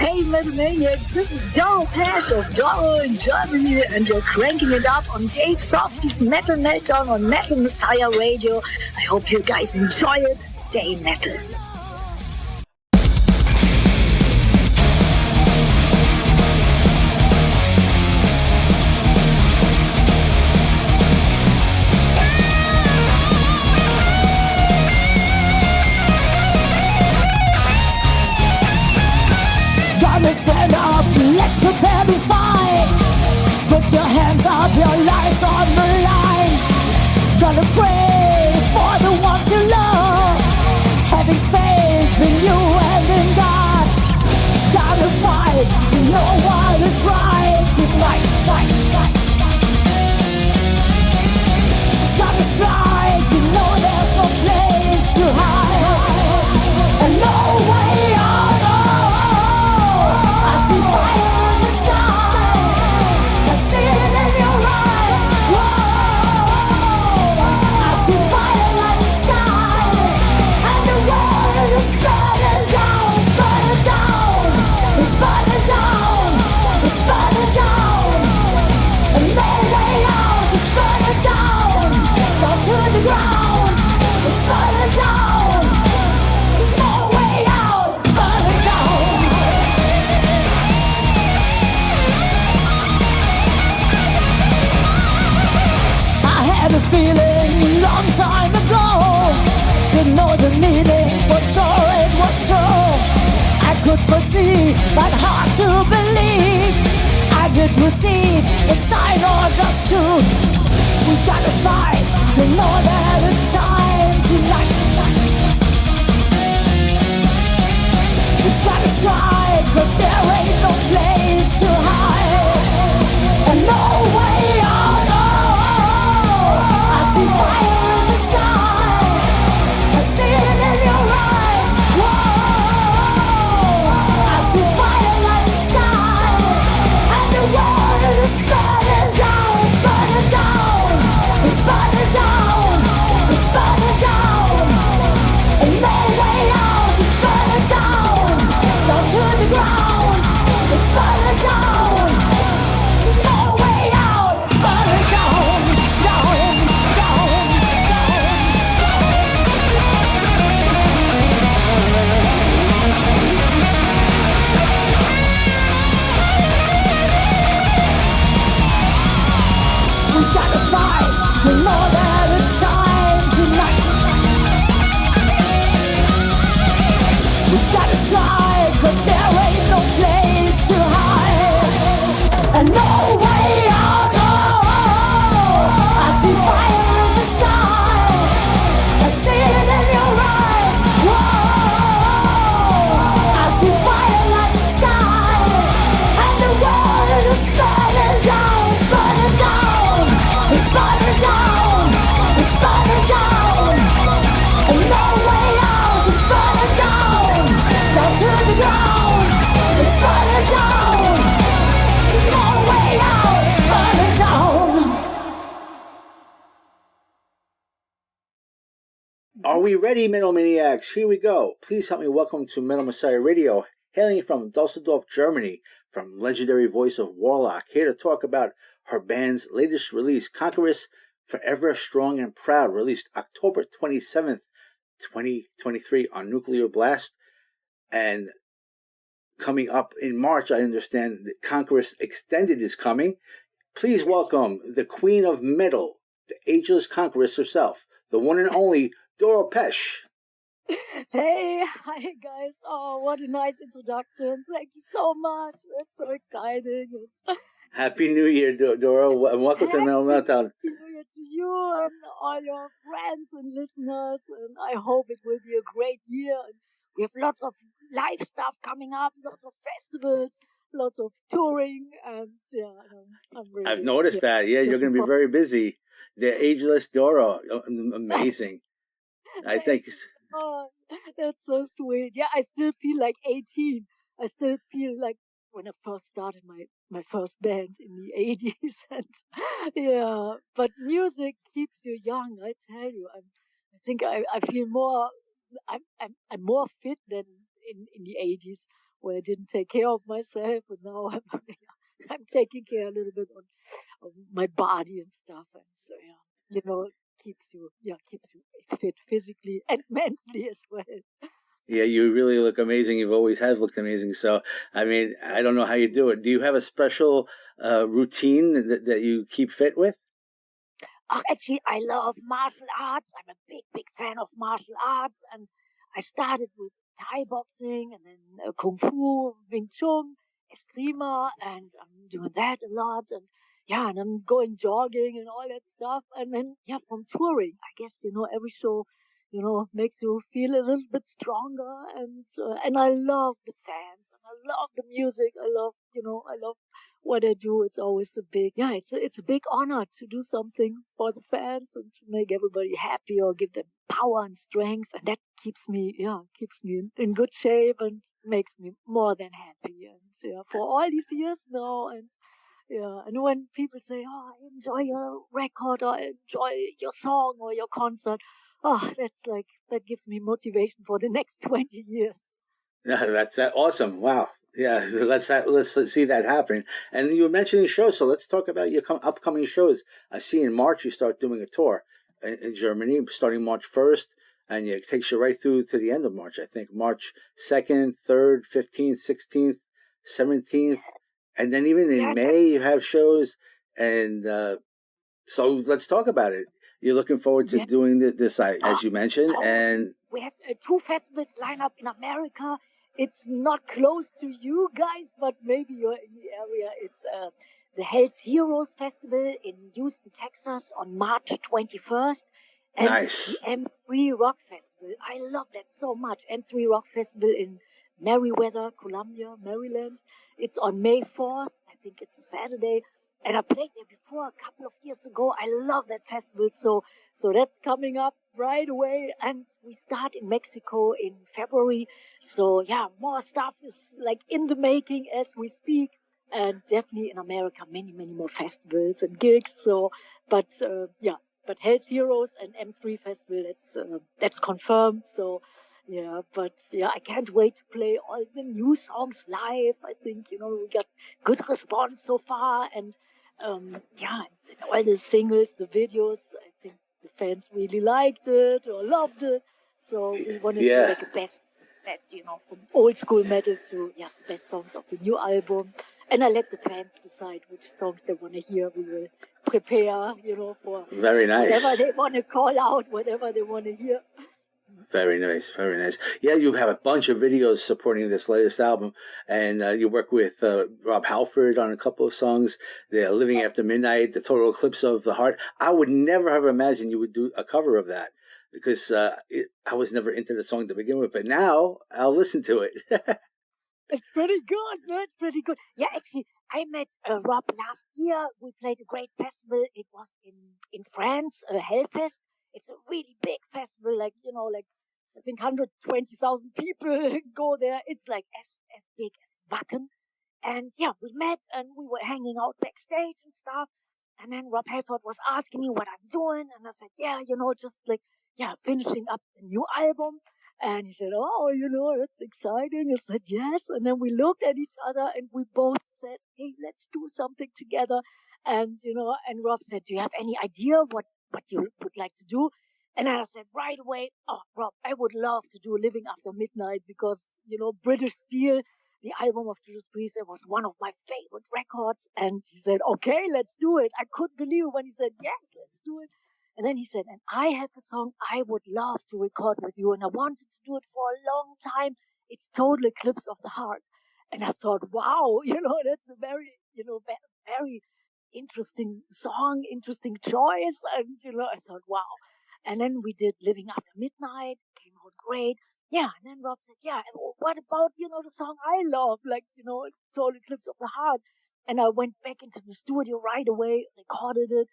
Hey Metal Maniacs, this is Doro Pesch of Doro in Germany, and you're cranking it up on Dave Softee's Metal Meltdown on Metal Messiah Radio. I hope you guys enjoy it. Stay metal. Stand up, let's prepare to fight. Put your hands up, your life's on the line. Gonna pray for the ones you love, having faith in you and in God. Gotta fight, you know what is right tonight. Gotta strike, you know there's no place to hide, and no way out. Fire in the sky, I see it in your eyes. Whoa, I see fire like the sky, and the world is burning down, it's burning down, it's burning down, it's burning down, and no way out, it's burning down, down to the ground, it's burning down, no way out, it's burning down. A feeling long time ago, didn't know the meaning, for sure it was true. I could foresee, but hard to believe. I did receive a sign or just two. We gotta fight, you know that it's time tonight. We gotta strike, 'cause there ain't no place to hide, and no way out. Fire in the sky, I see it in your eyes. Whoa, I see fire like the sky, and the world is burning down, it's burning down, it's burning down, it's burning down, and no way out, it's burning down, down to the ground, it's burning down, no way out, it's burning down, down. We gotta fight, you know that it's time tonight. We gotta strike, 'cause there ain't no place to hide, and no way out. Oh, I see fire in the sky, I see it in your eyes. Whoa, I see fire like the sky, and the world is burning down, it's burning down, it's burning down, it's burning down, and no way out, it's burning down, down to the ground, it's burning down, no way out, it's burning down. Are we ready, Metal Maniacs? Here we go. Please help me welcome to Metal Messiah Radio, hailing from Düsseldorf, Germany, from legendary voice of Warlock, here to talk about her band's latest release, Conqueress, Forever Strong and Proud, released October 27th, 2023 on Nuclear Blast. And coming up in March, I understand that Conqueress Extended is coming. Please welcome the Queen of Metal, the ageless Conqueress herself, the one and only Doro Pesch. Hey, hi guys. Oh, what a nice introduction. Thank you so much. It's so exciting. Happy New Year, Doro, and welcome to Metal Meltdown. Happy New Year to you and all your friends and listeners, and I hope it will be a great year. And we have lots of live stuff coming up, lots of festivals, lots of touring, and yeah, I'm really. I've noticed that. Yeah, you're going to be very busy. The ageless Doro, amazing. I think. Oh, that's so sweet. Yeah, I still feel like 18. I still feel like when I first started my first band in the 80s. And yeah, but music keeps you young, I tell you. I think I feel more, I'm more fit than in the 80s where I didn't take care of myself, and now I'm taking care a little bit of my body and stuff, and so keeps you fit physically and mentally as well. Yeah, you really look amazing. You've always have looked amazing. So, I mean, I don't know how you do it. Do you have a special routine that you keep fit with? Actually, I love martial arts. I'm a big fan of martial arts, and I started with Thai boxing and then Kung Fu, Wing Chun, Eskrima, and I'm doing that a lot. And and I'm going jogging and all that stuff. And then, from touring, I guess, every show, makes you feel a little bit stronger. And I love the fans, and I love the music. I love what I do. It's always it's a big honor to do something for the fans and to make everybody happy or give them power and strength, and that keeps me in good shape and makes me more than happy. And for all these years now, and when people say, "Oh, I enjoy your record," or "I enjoy your song or your concert," that gives me motivation for the next 20 years. Yeah, that's awesome. Wow. Yeah, let's see that happen. And you were mentioning shows, so let's talk about your upcoming shows. I see in March you start doing a tour in Germany, starting March 1st, and it takes you right through to the end of March. I think March 2nd, 3rd, 15th, 16th, 17th, and then even in May you have shows. And so let's talk about it. You're looking forward to doing this, as you mentioned, and we have 2 festivals lined up in America. It's not close to you guys, but maybe you're in the area. It's the Hells Heroes Festival in Houston, Texas on March 21st. And the M3 Rock Festival. I love that so much. M3 Rock Festival in Meriwether, Columbia, Maryland. It's on May 4th. I think it's a Saturday. And I played there before a couple of years ago. I love that festival. So that's coming up right away. And we start in Mexico in February. So more stuff is like in the making as we speak. And definitely in America, many more festivals and gigs. So, but Hells Heroes and M3 Festival, that's confirmed. So, I can't wait to play all the new songs live. I think, we got good response so far. And, all the singles, the videos, I think the fans really liked it or loved it. So we wanted to make a best bet, from old school metal to, the best songs of the new album. And I let the fans decide which songs they want to hear. We will prepare, for very nice. Whatever they want to call out, whatever they want to hear. Very nice, very nice. Yeah, you have a bunch of videos supporting this latest album, and you work with Rob Halford on a couple of songs. The Living After Midnight, The Total Eclipse of the Heart. I would never have imagined you would do a cover of that, because I was never into the song to begin with, but now I'll listen to it. It's pretty good, man. It's pretty good. Yeah, actually, I met Rob last year. We played a great festival. It was in France, Hellfest. It's a really big festival, like I think 120,000 people go there. It's like as big as Wacken. And we met and we were hanging out backstage and stuff. And then Rob Halford was asking me what I'm doing. And I said, just finishing up a new album. And he said, "Oh, that's exciting." I said, "Yes." And then we looked at each other and we both said, "Hey, let's do something together." And, and Rob said, "Do you have any idea what you would like to do?" And I said right away, "Oh, Rob, I would love to do Living After Midnight because, British Steel, the album of Judas Priest, it was one of my favorite records." And he said, "Okay, let's do it." I couldn't believe it when he said, "Yes, let's do it." And then he said, "And I have a song I would love to record with you, and I wanted to do it for a long time. It's Total Eclipse of the Heart." And I thought, wow, that's a very, very interesting song, interesting choice. And, I thought, wow. And then we did Living After Midnight, came out great. Yeah, and then Rob said, what about, the song I love, like, Total Eclipse of the Heart. And I went back into the studio right away, recorded it.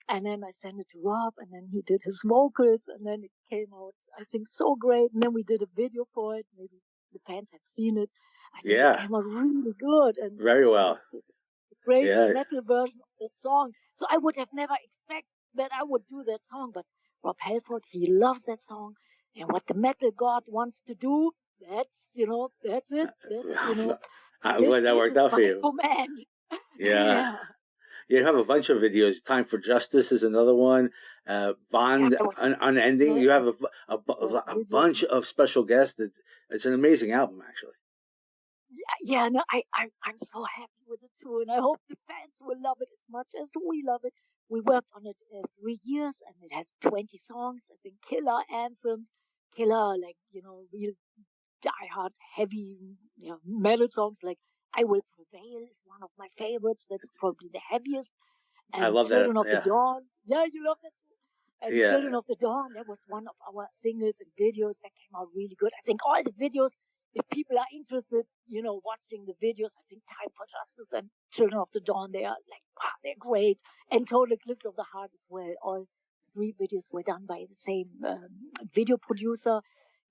And then I sent it to Rob, and then he did his vocals, and then it came out, I think, so great. And then we did a video for it. Maybe the fans have seen it. I think it came out really good. And very well. A great metal version of that song. So I would have never expected that I would do that song. But Rob Halford, he loves that song. And what the metal god wants to do, that's that's it. That's I'm glad that this worked is out for my you. command. Yeah. Yeah. You have a bunch of videos. Time for Justice is another one. Bond That was Unending. yeah, You have those a videos. bunch of special guests. It's an amazing album, actually. Yeah, no, I'm so happy with it too, and I hope the fans will love it as much as we love it. We worked on it 3 years, and it has 20 songs. I think killer anthems, killer like real die-hard heavy metal songs like "I Will Prevail" is one of my favorites. That's probably the heaviest. I And love that. "Children of the Yeah. Dawn," yeah, you love that too. And Yeah. "Children of the Dawn," that was one of our singles and videos that came out really good. I think all the videos, if people are interested, watching the videos, I think "Time for Justice" and "Children of the Dawn," they are like, they're great. And "Total Eclipse of the Heart" as well. All three videos were done by the same video producer.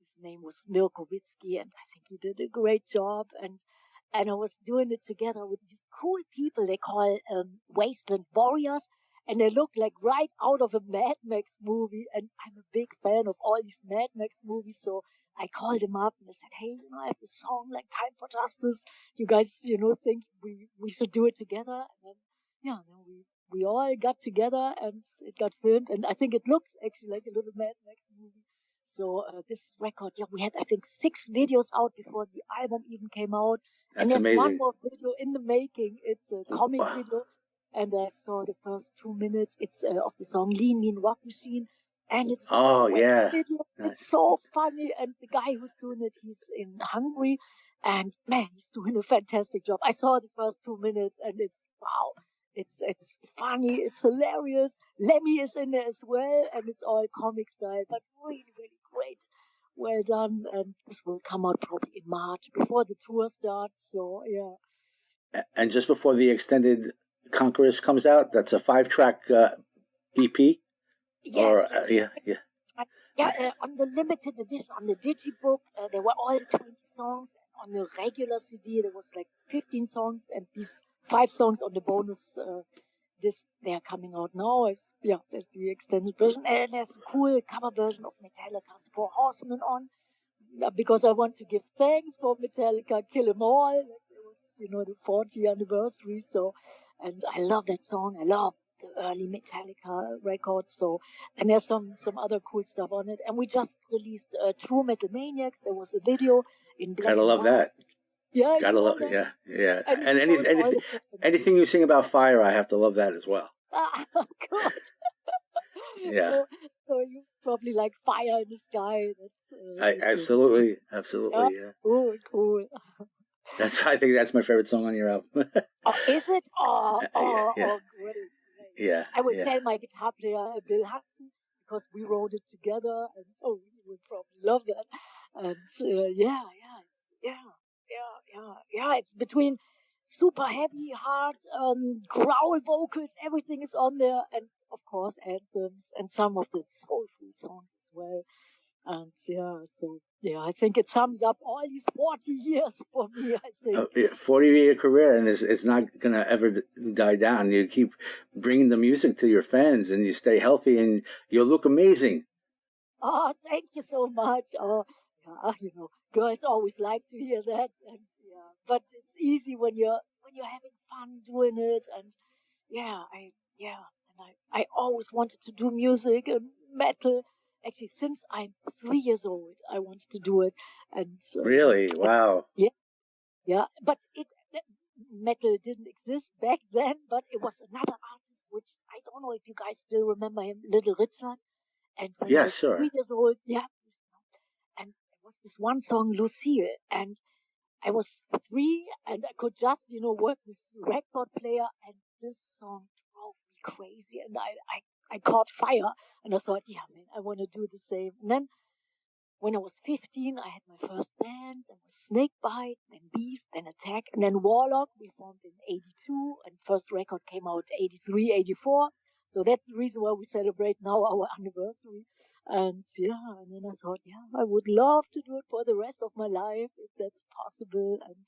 His name was Milkovitsky, and I think he did a great job. And I was doing it together with these cool people they call Wasteland Warriors, and they look like right out of a Mad Max movie. And I'm a big fan of all these Mad Max movies, so I called them up and I said, "Hey, I have this song like "Time for Justice. You guys, think we should do it together?" And then, then we all got together and it got filmed, and I think it looks actually like a little Mad Max movie. So this record, we had I think 6 videos out before the album even came out. And That's there's one amazing. more video in the making. It's a comic video. And I saw the first 2 minutes. It's of the song "Lean Mean Rock Machine." And it's a great Yeah. video. Nice. It's so funny. And the guy who's doing it, he's in Hungary. And man, he's doing a fantastic job. I saw the first 2 minutes and it's wow. It's funny. It's hilarious. Lemmy is in there as well. And it's all comic style, but really, really great. Well done, and this will come out probably in March before the tour starts. So yeah. And just before the extended Conqueress comes out, that's a 5-track EP. Yes. Yeah. Nice. On the limited edition, on the digibook, there were all the 20 songs. On the regular CD, there was like 15 songs, and these 5 songs on the bonus disc. They are coming out now. There's the extended version, and there's a cool cover version of Metallica's "Four Horsemen" on, because I want to give thanks for Metallica, "Kill 'Em All." Like, it was, the 40th anniversary. So, and I love that song. I love the early Metallica records. So, and there's some other cool stuff on it. And we just released True Metal Maniacs. There was a video in black Gotta and love white. that. Yeah, Gotta love that. Yeah. And anything you sing about fire, I have to love that as well. God. Yeah. So you probably like "Fire in the Sky." That's absolutely. Yeah. Cool. I think that's my favorite song on your album. Is it? Yeah. Great. Yeah. I will tell my guitar player Bill Hudson, because we wrote it together, and he would probably love that. And it's between super heavy, hard, growl vocals. Everything is on there, and of course anthems and some of the soulful songs as well. And I think it sums up all these 40 years for me. I think 40-year career, and it's not gonna ever die down. You keep bringing the music to your fans, and you stay healthy, and you'll look amazing. Oh, thank you so much. Girls always like to hear that, and but it's easy when you're having fun doing it, and I always wanted to do music and metal. Actually, since I'm 3 years old, I wanted to do it, and really, wow. Yeah, but metal didn't exist back then. But it was another artist, which I don't know if you guys still remember him, Little Richard. And when I was 3 years old, and there was this one song, Lucille, and I was 3, and I could just, work this record player, and this song drove me crazy, and I caught fire, and I thought, man, I want to do the same. And then when I was 15, I had my first band. Then was Snakebite, then Beast, then Attack, and then Warlock. We formed in 82, and first record came out 83, 84. So that's the reason why we celebrate now our anniversary. And and then I thought, I would love to do it for the rest of my life if that's possible. And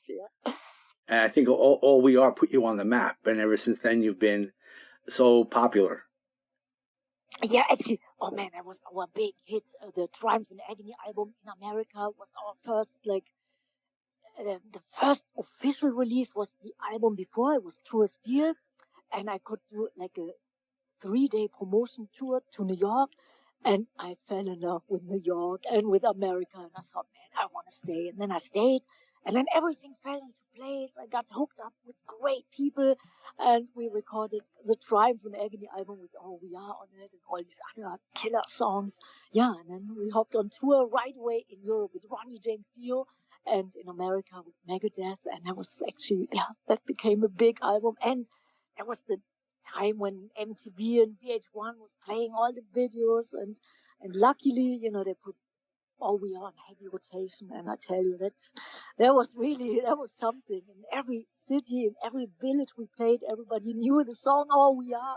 And I think all we are put you on the map, and ever since then you've been so popular. Yeah, actually, oh man, that was our big hit. The Triumph and Agony album in America was our first, like, the first official release was the album before. It was True Steel, and I could do like a 3-day promotion tour to New York, and I fell in love with New York and with America, and I thought, man, I want to stay. And then I stayed, and then everything fell into place. I got hooked up with great people, and we recorded the Triumph and Agony album with All We Are on it and all these other killer songs. Yeah, and then we hopped on tour right away in Europe with Ronnie James Dio, and in America with Megadeth, and that was actually, yeah, that became a big album. And that was the time when MTV and VH1 was playing all the videos, and luckily, they put All We Are on heavy rotation, and I tell you that was something. In every city, in every village we played, everybody knew the song All We Are,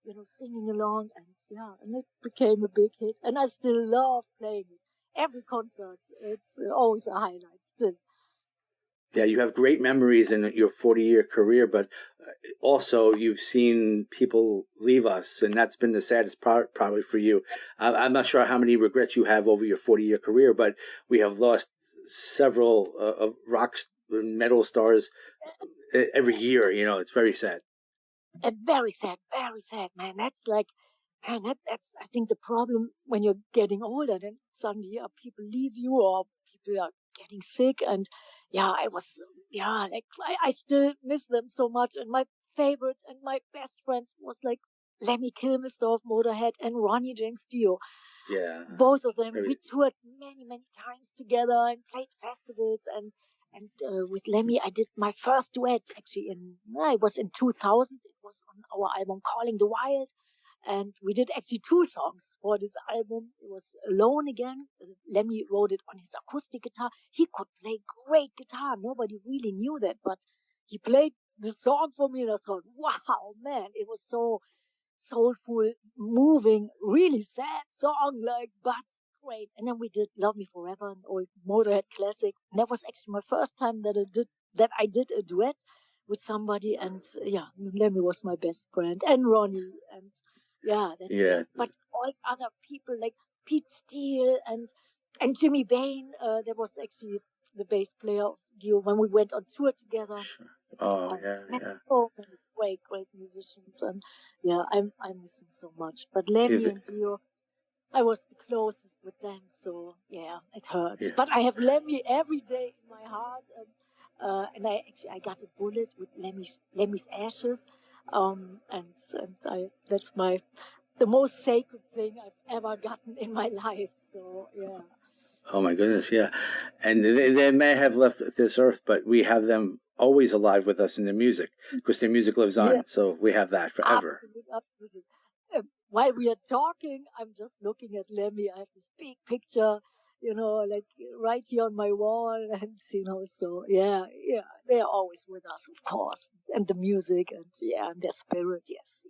and singing along, and yeah, and it became a big hit, and I still love playing it. Every concert, it's always a highlight still. Yeah, you have great memories in your 40-year career, but also you've seen people leave us, and that's been the saddest part probably for you. I'm not sure how many regrets you have over your 40-year career, but we have lost several metal stars every year. It's very sad. Very sad, man. That's like, man, that's I think the problem when you're getting older. Then suddenly people leave you, or people are getting sick, and yeah, like I still miss them so much. And my favorite and my best friends was like Lemmy Kilmister of Motorhead and Ronnie James Dio. Yeah, both of them. We toured many times together and played festivals, and with Lemmy, I did my first duet actually it was in 2000. It was on our album Calling the Wild, and we did actually 2 songs for this album. It was Alone Again. Lemmy wrote it on his acoustic guitar. He could play great guitar. Nobody really knew that, but he played the song for me, and I thought, wow, man, it was so soulful, moving, really sad song, like, but great. And then we did Love Me Forever, an old Motorhead classic. And that was actually my first time that I did a duet with somebody. And yeah, Lemmy was my best friend, and Ronnie, and yeah, that's it. But all other people like Pete Steele and Jimmy Bain, there was actually the bass player of Dio when we went on tour together. Sure. Oh, yeah. So many great musicians, and yeah, I miss them so much. But Lemmy and Dio, I was the closest with them, so yeah, it hurts. Yeah. But I have Lemmy every day in my heart, and I got a bullet with Lemmy's ashes, and that's the most sacred thing I've ever gotten in my life. So yeah. Oh my goodness, yeah. And they may have left this earth, but we have them always alive with us in their music, because their music lives on. Yeah. So we have that forever. Absolutely. While we are talking, I'm just looking at Lemmy. I have this big picture, like right here on my wall, and so yeah, they are always with us, of course, and the music, and yeah, and their spirit, yes.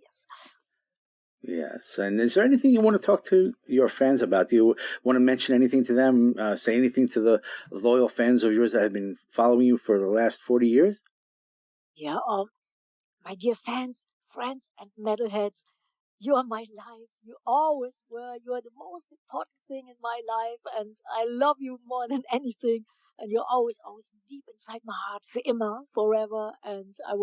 Yes, and is there anything you want to talk to your fans about? Do you want to mention anything to them, say anything to the loyal fans of yours that have been following you for the last 40 years? Yeah, my dear fans, friends, and metalheads, you are my life. You always were. You are the most important thing in my life, and I love you more than anything. And you're always deep inside my heart, for immer, forever. And I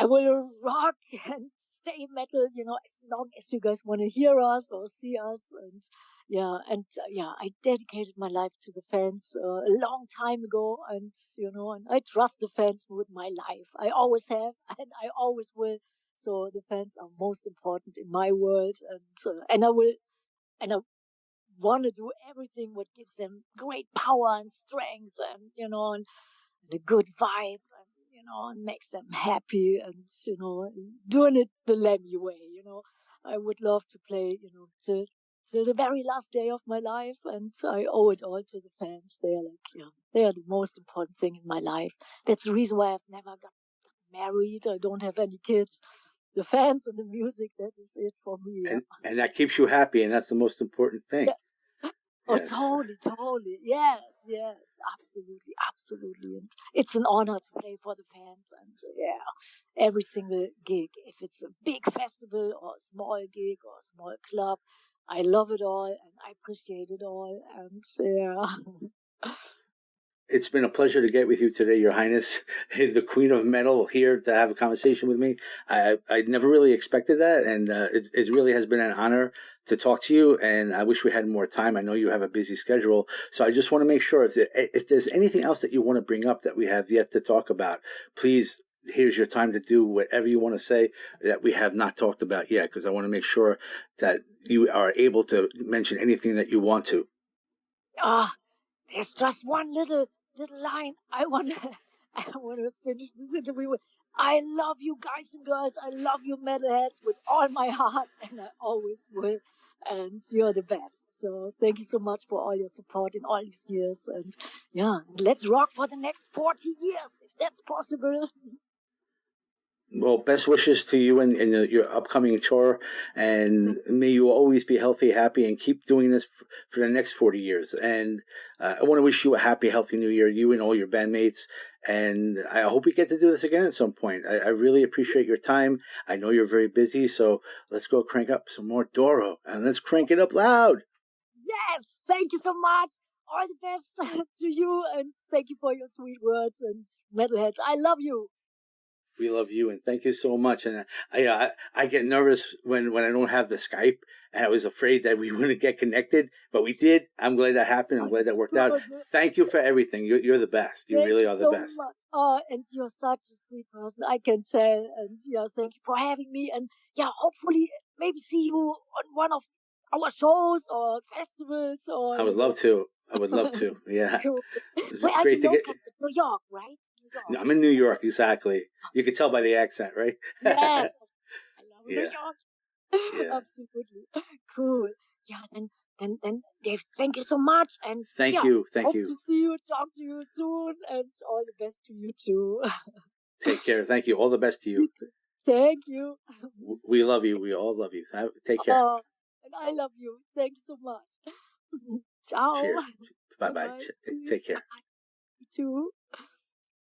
will rock and stay metal, as long as you guys want to hear us or see us. And I dedicated my life to the fans a long time ago, and and I trust the fans with my life. I always have, and I always will. So the fans are most important in my world, and I want to do everything what gives them great power and strength, and and a good vibe, and makes them happy, and doing it the Lemmy way. I would love to play, to the very last day of my life, and I owe it all to the fans. They are the most important thing in my life. That's the reason why I've never got married. I don't have any kids. The fans and the music, that is it for me. Yeah. And that keeps you happy, and that's the most important thing. Yes. Oh, Yes. totally, totally. Yes, yes, absolutely, absolutely. And it's an honor to play for the fans. And yeah, every single gig, if it's a big festival or a small gig or a small club, I love it all and I appreciate it all. And yeah. It's been a pleasure to get with you today, Your Highness, the Queen of Metal, here to have a conversation with me. I never really expected that, and it really has been an honor to talk to you. And I wish we had more time. I know you have a busy schedule, so I just want to make sure if there's anything else that you want to bring up that we have yet to talk about, please. Here's your time to do whatever you want to say that we have not talked about yet, because I want to make sure that you are able to mention anything that you want to. Ah, there's just one little line I want to finish this interview with. I love you guys and girls. I love you metalheads with all my heart, and I always will. And you're the best. So thank you so much for all your support in all these years. And yeah, let's rock for the next 40 years, if that's possible. Well, best wishes to you and your upcoming tour, and may you always be healthy, happy, and keep doing this for the next 40 years. And I want to wish you a happy, healthy New Year, you and all your bandmates. And I hope we get to do this again at some point. I really appreciate your time. I know you're very busy, so let's go crank up some more Doro, and let's crank it up loud. Yes, thank you so much. All the best to you, and thank you for your sweet words. And metalheads, I love you. We love you, and thank you so much. And I get nervous when I don't have the Skype, and I was afraid that we wouldn't get connected, but we did. I'm glad that happened. I'm glad that worked out. Thank you for everything. You're the best. You really are the best. And you're such a sweet person, I can tell. And yeah, thank you for having me. And yeah, hopefully maybe see you on one of our shows or festivals. Or I would love to. I would love to. Yeah. Cool. It's Where are great you to get. located? New York, right? New York. No, I'm in New York, exactly. You can tell by the accent, right? Yes. I love New Yeah. York. Yeah. Absolutely. Cool. Yeah, then Dave, thank you so much. And Thank yeah, you. Thank hope you. to see you, talk to you soon, and all the best to you too. Take care. Thank you. All the best to you. Thank you. We love you. We all love you. Take care. And I love you. Thank you so much. Ciao. Cheers. Bye-bye. Bye-bye. Take care. You too.